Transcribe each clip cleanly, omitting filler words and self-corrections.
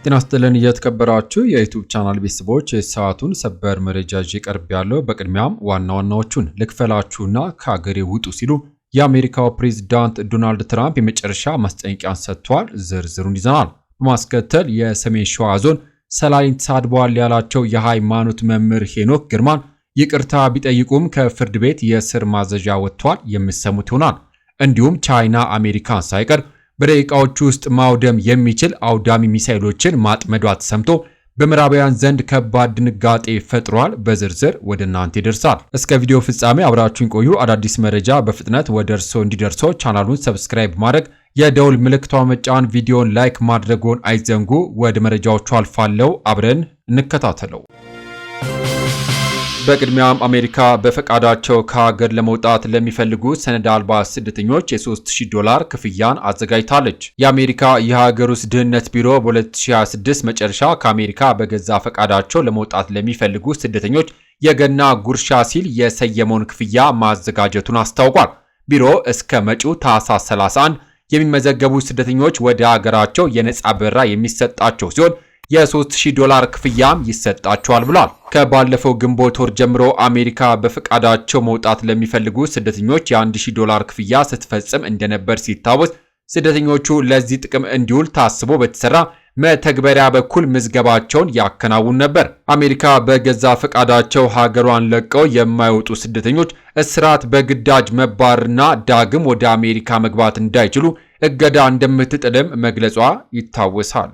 ጤና ይስጥልን የተከበራችሁ የዩቲዩብ ቻናል ቤተሰቦች የሰዓቱን ሰበር መረጃ ይዤ ቀርቤያለሁ። በቅድሚያም ዋና ዋናዎቹን ልክፈላችሁና ከሀገሬ ውጡ ሲሉ የአሜሪካው ፕሬዝዳንት ዶናልድ ትራምፕ የመጨረሻ ማስጠንቀቂያን ሰጥቷል። ዝርዝሩን ይዘናል። በማስከተል የሰሜን ሸዋ ዞን ሰላሌን ተሳድበዋል ያላቸው የሃይማኖት መምህር ሄኖክ ግርማን ይቅርታ ቢጠይቁም ከፍርድ ቤት የእስር ማዘዣ ወጥቷል። የምትሰሙት ይሆናል። እንዲሁም ቻይና አሜሪካን ሳይቀር በደቂቃዎች ውስጥ ማውደም የሚችል አውዳሚ ሚሳኤሎችን ማጥመዷ ተሰምቶ በምዕራባውያን ዘንድ ከባድ ድንጋጤ ፈጥሯል። በዝርዝር ወደ እናንተ ይደርሳል። እስከ ቪዲዮ ፍጻሜ አብራችሁን ቆዩ። አዳዲስ መረጃ በፍጥነት ወደ እርስዎ እንዲደርሰው ቻናሉን ሰብስክራይብ ማድረግ፣ የደውል ምልክቷን መጫን፣ ቪዲዮን ላይክ ማድረግዎን አይዘንጉ። ወደ መረጃዎቹ አልፋለሁ። አብረን እንከታተለው። በቅድሚያም አሜሪካ በፈቃዳቸው ከሀገር ለመውጣት ለሚፈልጉ ሰነድ አልባ ስደተኞች $3000 ክፍያን አዘጋጅታለች። የአሜሪካ የሀገር ውስጥ ደህንነት ቢሮ በ2026 መጨረሻ ከአሜሪካ በገዛ ፈቃዳቸው ለመውጣት ለሚፈልጉ ስደተኞች የገና ጉርሻ ሲል የሰየመውን ክፍያ ማዘጋጀቱን አስታውቋል። ቢሮ እስከ መጪው ታህሳስ 31 የሚመዘገቡ ስደተኞች ወደ ሀገራቸው የነጻ በረራ የሚሰጣቸው ሲሆን $3000 ክፍያም ይሰጣቸዋል ብሏል። ከባለፈው ግንቦት ወር ጀምሮ አሜሪካ በፈቃዳቸው መውጣት ለሚፈልጉ ስደተኞች $1000 ክፍያ ስትፈጽም እንደነበር ሲታወስ ስደተኞቹ ለዚህ ጥቅም እንዲውል ታስቦ በተሰራ መተግበሪያ በኩል ምዝገባቸውን ያከናውን ነበር። አሜሪካ በገዛ ፈቃዳቸው ሀገሯን ለቀው የማይወጡ ስደተኞች እስራት፣ በግዳጅ መባረርና ዳግም ወደ አሜሪካ መግባት እንዳይችሉ እገዳ እንደምትጥልም መግለጿ ይታወሳል።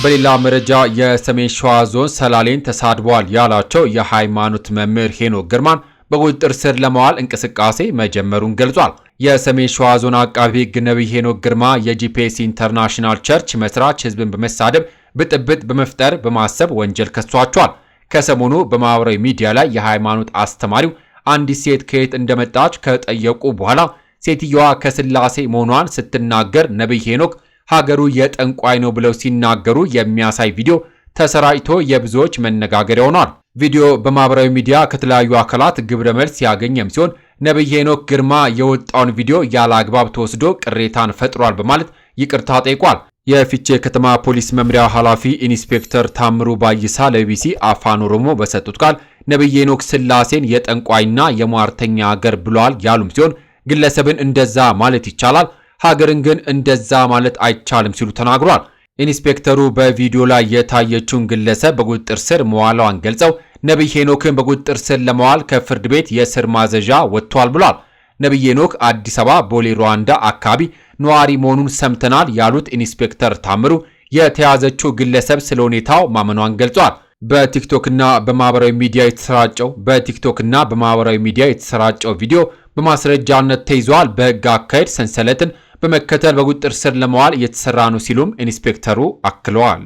በሌላ መረጃ የሰሜን ሸዋ ዞን ሰላሌን ተሳድበዋል ያላቸው የሃይማኖት መምህር ሄኖክ ግርማን በቁጥጥር ስር ለማዋል እንቅስቃሴ መጀመሩን ገልጿል። የሰሜን ሸዋ ዞን አቃቢ ሕግ ነቢይ ሄኖክ ግርማ የጂፒኤስ ኢንተርናሽናል ቸርች መስራች ህዝብን በመሳደብ ብጥብጥ በመፍጠር በማሰብ ወንጀል ከሷቸዋል። ከሰሞኑ በማህበራዊ ሚዲያ ላይ የሃይማኖት አስተማሪው አንዲት ሴት ከየት እንደመጣች ከጠየቁ በኋላ ሴትየዋ ከስላሴ መሆኗን ስትናገር ነቢይ ሄኖክ ሀገሩ የጠንቋይ ነው ብለው ሲናገሩ የሚያሳይ ቪዲዮ ተሰራጭቶ የብዙዎች መነጋገሪያ ሆኗል። ቪዲዮ በማህበራዊ ሚዲያ ከተለያዩ አካላት ግብረ መልስ ያገኘም ሲሆን ነቢይ ሄኖክ ግርማ የወጣውን ቪዲዮ ያለ አግባብ ተወስዶ ቅሬታን ፈጥሯል በማለት ይቅርታ ጠይቋል። የፊቼ ከተማ ፖሊስ መምሪያ ኃላፊ ኢንስፔክተር ታምሩ ባይሳ ለቢቢሲ አፋን ኦሮሞ በሰጡት ቃል ነቢይ ሄኖክ ስላሴን የጠንቋይና የሟርተኛ ሀገር ብሏል ያሉም ሲሆን ግለሰብን እንደዛ ማለት ይቻላል፣ ሀገርን ግን እንደዛ ማለት አይቻልም ሲሉ ተናግሯል። ኢንስፔክተሩ በቪዲዮ ላይ የታየችውን ግለሰብ በቁጥጥር ስር መዋሏን ገልጸው ነቢይ ሄኖክን በቁጥጥር ስር ለመዋል ከፍርድ ቤት የእስር ማዘዣ ወጥቷል ብሏል። ነቢይ ሄኖክ አዲስ አበባ ቦሌ ሩዋንዳ አካባቢ ነዋሪ መሆኑን ሰምተናል ያሉት ኢንስፔክተር ታምሩ የተያዘችው ግለሰብ ስለ ሁኔታው ማመኗን ገልጿል። በቲክቶክና በማህበራዊ ሚዲያ የተሰራጨው ቪዲዮ በማስረጃነት ተይዟል። በሕግ አካሄድ ሰንሰለትን በመከተል በቁጥጥር ስር ለመዋል እየተሰራ ነው ሲሉም ኢንስፔክተሩ አክለዋል።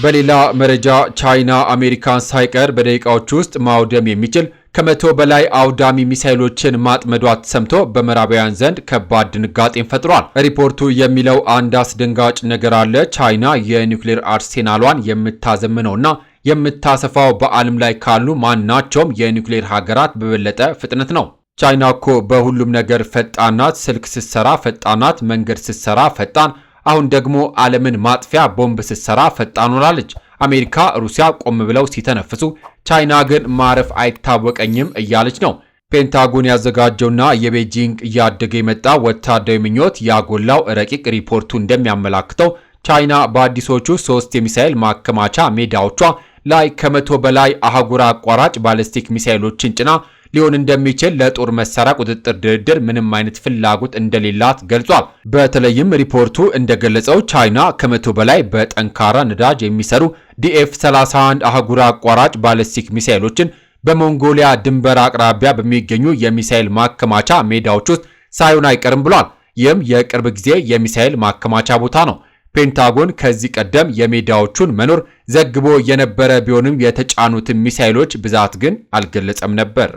በሌላ መረጃ ቻይና አሜሪካን ሳይቀር በደቂቃዎች ውስጥ ማውደም የሚችል ከ100 በላይ አውዳሚ ሚሳኤሎችን ማጥመዷ ተሰምቶ በምዕራባውያን ዘንድ ከባድ ድንጋጤን ፈጥሯል። ሪፖርቱ የሚለው አንድ አስደንጋጭ ነገር አለ። ቻይና የኒውክሌር አርሴናሏን የምታዘምነውና የምታሰፋው በዓለም ላይ ካሉ ማናቸውም የኒውክሌር ሀገራት በበለጠ ፍጥነት ነው። ቻይና እኮ በሁሉም ነገር ፈጣን ናት። ስልክ ስትሰራ ፈጣን ናት። መንገድ ስትሰራ ፈጣን፣ አሁን ደግሞ ዓለምን ማጥፊያ ቦምብ ስትሰራ ፈጣን ሆናለች። አሜሪካ፣ ሩሲያ ቆም ብለው ሲተነፍሱ፣ ቻይና ግን ማረፍ አይታወቀኝም እያለች ነው። ፔንታጎን ያዘጋጀውና የቤጂንግ እያደገ የመጣ ወታደራዊ ምኞት ያጎላው ረቂቅ ሪፖርቱ እንደሚያመላክተው ቻይና በአዲሶቹ 3 የሚሳኤል ማከማቻ ሜዳዎቿ ላይ ከ100 በላይ አህጉር አቋራጭ ባሊስቲክ ሚሳኤሎችን ጭና ሊሆን እንደሚችል ለጦር መሳሪያ ቁጥጥር ድርድር ምንም አይነት ፍላጎት እንደሌላት ገልጿል። በተለይም ሪፖርቱ እንደገለጸው ቻይና ከ100 በላይ በጠንካራ ነዳጅ የሚሰሩ DF-31 አህጉር አቋራጭ ባሊስቲክ ሚሳኤሎችን በሞንጎሊያ ድንበር አቅራቢያ በሚገኙ የሚሳኤል ማከማቻ ሜዳዎች ውስጥ ሳይሆን አይቀርም ብሏል። ይህም የቅርብ ጊዜ የሚሳኤል ማከማቻ ቦታ ነው። ፔንታጎን ከዚህ ቀደም የሜዳዎቹን መኖር ዘግቦ የነበረ ቢሆንም የተጫኑትን ሚሳኤሎች ብዛት ግን አልገለጸም ነበር።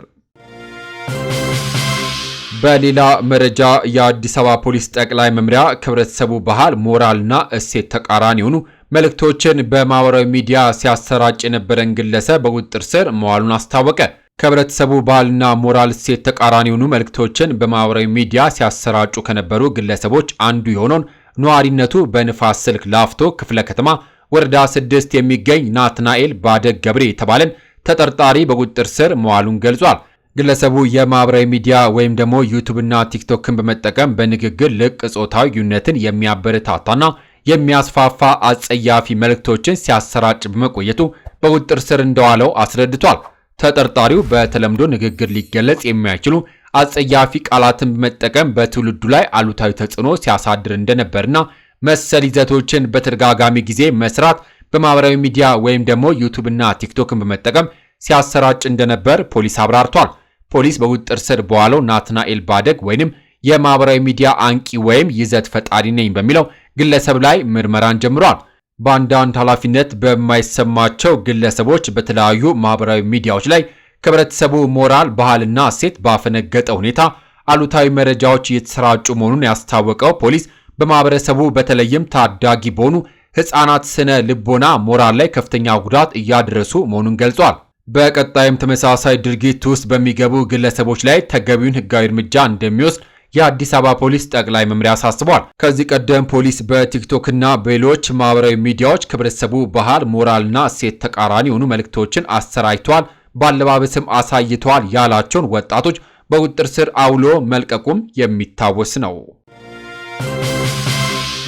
በሌላ መረጃ የአዲስ አበባ ፖሊስ ጠቅላይ መምሪያ ከህብረተሰቡ ባህል፣ ሞራልና እሴት ተቃራኒ የሆኑ መልእክቶችን በማህበራዊ ሚዲያ ሲያሰራጭ የነበረን ግለሰብ በቁጥጥር ስር መዋሉን አስታወቀ። ከህብረተሰቡ ባህልና ሞራል እሴት ተቃራኒ የሆኑ መልእክቶችን በማህበራዊ ሚዲያ ሲያሰራጩ ከነበሩ ግለሰቦች አንዱ የሆነውን ነዋሪነቱ በንፋስ ስልክ ላፍቶ ክፍለ ከተማ ወረዳ 6 የሚገኝ ናትናኤል ባደግ ገብሬ የተባለን ተጠርጣሪ በቁጥጥር ስር መዋሉን ገልጿል። ግለሰቡ የማህበራዊ ሚዲያ ወይም ደግሞ ዩቲዩብና ቲክቶክን በመጠቀም በንግግር ልቅ ጾታዊ ግንኙነትን የሚያበረታታና የሚያስፋፋ አጸያፊ መልእክቶችን ሲያሰራጭ በመቆየቱ በቁጥጥር ስር እንደዋለው አስረድቷል። ተጠርጣሪው በተለምዶ ንግግር ሊገለጽ የማይችሉ አጸያፊ ቃላትን በመጠቀም በትውልዱ ላይ አሉታዊ ተጽዕኖ ሲያሳድር እንደነበርና መሰል ይዘቶችን በተደጋጋሚ ጊዜ መስራት በማህበራዊ ሚዲያ ወይም ደግሞ ዩቲዩብና ቲክቶክን በመጠቀም ሲያሰራጭ እንደነበር ፖሊስ አብራርቷል። ፖሊስ በቁጥጥር ስር በዋለው ናትናኤል ባደግ ወይንም የማህበራዊ ሚዲያ አንቂ ወይም ይዘት ፈጣሪ ነኝ በሚለው ግለሰብ ላይ ምርመራን ጀምሯል። በአንዳንድ ኃላፊነት በማይሰማቸው ግለሰቦች በተለያዩ ማህበራዊ ሚዲያዎች ላይ ከህብረተሰቡ ሞራል፣ ባህልና እሴት ባፈነገጠ ሁኔታ አሉታዊ መረጃዎች እየተሰራጩ መሆኑን ያስታወቀው ፖሊስ በማህበረሰቡ በተለይም ታዳጊ በሆኑ ህፃናት ስነ ልቦና ሞራል ላይ ከፍተኛ ጉዳት እያደረሱ መሆኑን ገልጿል። በቀጣይም ተመሳሳይ ድርጊት ውስጥ በሚገቡ ግለሰቦች ላይ ተገቢውን ህጋዊ እርምጃ እንደሚወስድ የአዲስ አበባ ፖሊስ ጠቅላይ መምሪያ አሳስቧል። ከዚህ ቀደም ፖሊስ በቲክቶክና በሌሎች ማህበራዊ ሚዲያዎች ከህብረተሰቡ ባህል፣ ሞራልና እሴት ተቃራኒ የሆኑ መልእክቶችን አሰራጭተዋል፣ ባለባበስም አሳይተዋል ያላቸውን ወጣቶች በቁጥጥር ስር አውሎ መልቀቁም የሚታወስ ነው።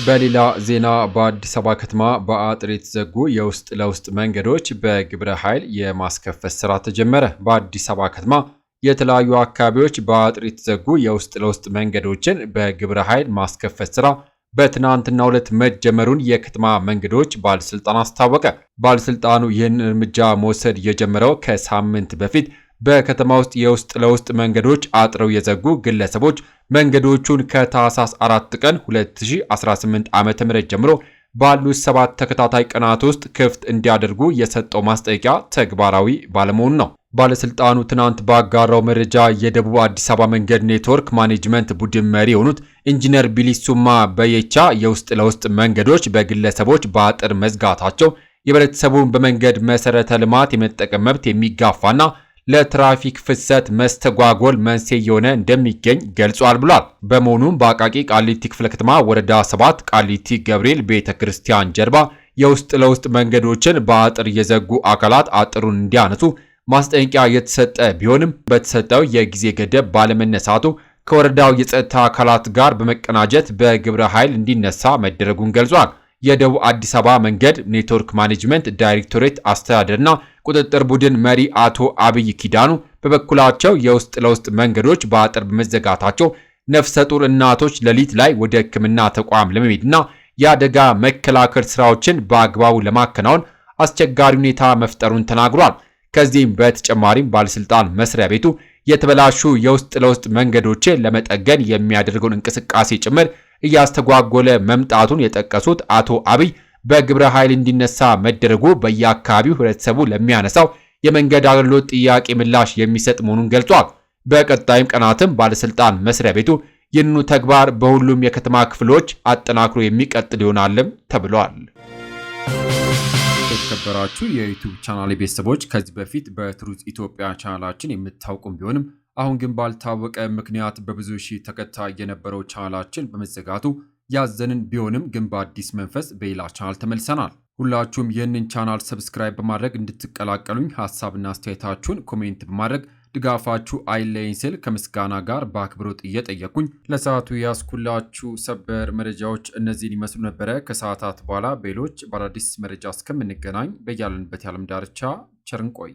በሌላ ዜና በአዲስ አበባ ከተማ በአጥር የተዘጉ የውስጥ ለውስጥ መንገዶች በግብረ ኃይል የማስከፈት ስራ ተጀመረ። በአዲስ አበባ ከተማ የተለያዩ አካባቢዎች በአጥር የተዘጉ የውስጥ ለውስጥ መንገዶችን በግብረ ኃይል ማስከፈት ስራ በትናንትናው ዕለት መጀመሩን የከተማ መንገዶች ባለስልጣን አስታወቀ። ባለስልጣኑ ይህን እርምጃ መውሰድ የጀመረው ከሳምንት በፊት በከተማ ውስጥ የውስጥ ለውስጥ መንገዶች አጥረው የዘጉ ግለሰቦች መንገዶቹን ከታህሳስ 4 ቀን 2018 ዓ.ም ጀምሮ ባሉት 7 ተከታታይ ቀናት ውስጥ ክፍት እንዲያደርጉ የሰጠው ማስጠንቀቂያ ተግባራዊ ባለመሆኑ ነው። ባለስልጣኑ ትናንት ባጋራው መረጃ የደቡብ አዲስ አበባ መንገድ ኔትወርክ ማኔጅመንት ቡድን መሪ የሆኑት ኢንጂነር ቢሊሱማ በየቻ የውስጥ ለውስጥ መንገዶች በግለሰቦች በአጥር መዝጋታቸው የህብረተሰቡን በመንገድ መሰረተ ልማት የመጠቀም መብት የሚጋፋና ለትራፊክ ፍሰት መስተጓጎል መንስኤ የሆነ እንደሚገኝ ገልጿል ብሏል። በመሆኑም በአቃቂ ቃሊቲ ክፍለ ከተማ ወረዳ 7 ቃሊቲ ገብርኤል ቤተክርስቲያን ጀርባ የውስጥ ለውስጥ መንገዶችን በአጥር የዘጉ አካላት አጥሩን እንዲያነሱ ማስጠንቀቂያ የተሰጠ ቢሆንም በተሰጠው የጊዜ ገደብ ባለመነሳቱ ከወረዳው የጸጥታ አካላት ጋር በመቀናጀት በግብረ ኃይል እንዲነሳ መደረጉን ገልጿል። የደቡብ አዲስ አበባ መንገድ ኔትወርክ ማኔጅመንት ዳይሬክቶሬት አስተዳደርና ቁጥጥር ቡድን መሪ አቶ አብይ ኪዳኑ በበኩላቸው የውስጥ ለውስጥ መንገዶች በአጥር በመዘጋታቸው ነፍሰ ጡር እናቶች ሌሊት ላይ ወደ ሕክምና ተቋም ለመሄድና የአደጋ መከላከል ስራዎችን በአግባቡ ለማከናወን አስቸጋሪ ሁኔታ መፍጠሩን ተናግሯል። ከዚህም በተጨማሪም ባለስልጣን መስሪያ ቤቱ የተበላሹ የውስጥ ለውስጥ መንገዶችን ለመጠገን የሚያደርገውን እንቅስቃሴ ጭምር እያስተጓጎለ መምጣቱን የጠቀሱት አቶ አብይ በግብረ ኃይል እንዲነሳ መደረጉ በየአካባቢው ህብረተሰቡ ለሚያነሳው የመንገድ አገልግሎት ጥያቄ ምላሽ የሚሰጥ መሆኑን ገልጿል። በቀጣይም ቀናትም ባለስልጣን መስሪያ ቤቱ ይህንኑ ተግባር በሁሉም የከተማ ክፍሎች አጠናክሮ የሚቀጥል ይሆናልም ተብሏል። የተከበራችሁ የዩቲዩብ ቻናል ቤተሰቦች ከዚህ በፊት በትሩዝ ኢትዮጵያ ቻናላችን የምታውቁም ቢሆንም አሁን ግን ባልታወቀ ምክንያት በብዙ ሺህ ተከታይ የነበረው ቻናላችን በመዘጋቱ ያዘንን ቢሆንም ግን በአዲስ መንፈስ በሌላ ቻናል ተመልሰናል። ሁላችሁም ይህንን ቻናል ሰብስክራይብ በማድረግ እንድትቀላቀሉኝ ሀሳብና አስተያየታችሁን ኮሜንት በማድረግ ድጋፋችሁ አይለይኝ ስል ከምስጋና ጋር በአክብሮት እየጠየቁኝ ለሰዓቱ ያስኩላችሁ ሰበር መረጃዎች እነዚህን ይመስሉ ነበረ። ከሰዓታት በኋላ በሌሎች በአዳዲስ መረጃ እስከምንገናኝ በያለንበት የዓለም ዳርቻ ቸር እንቆይ።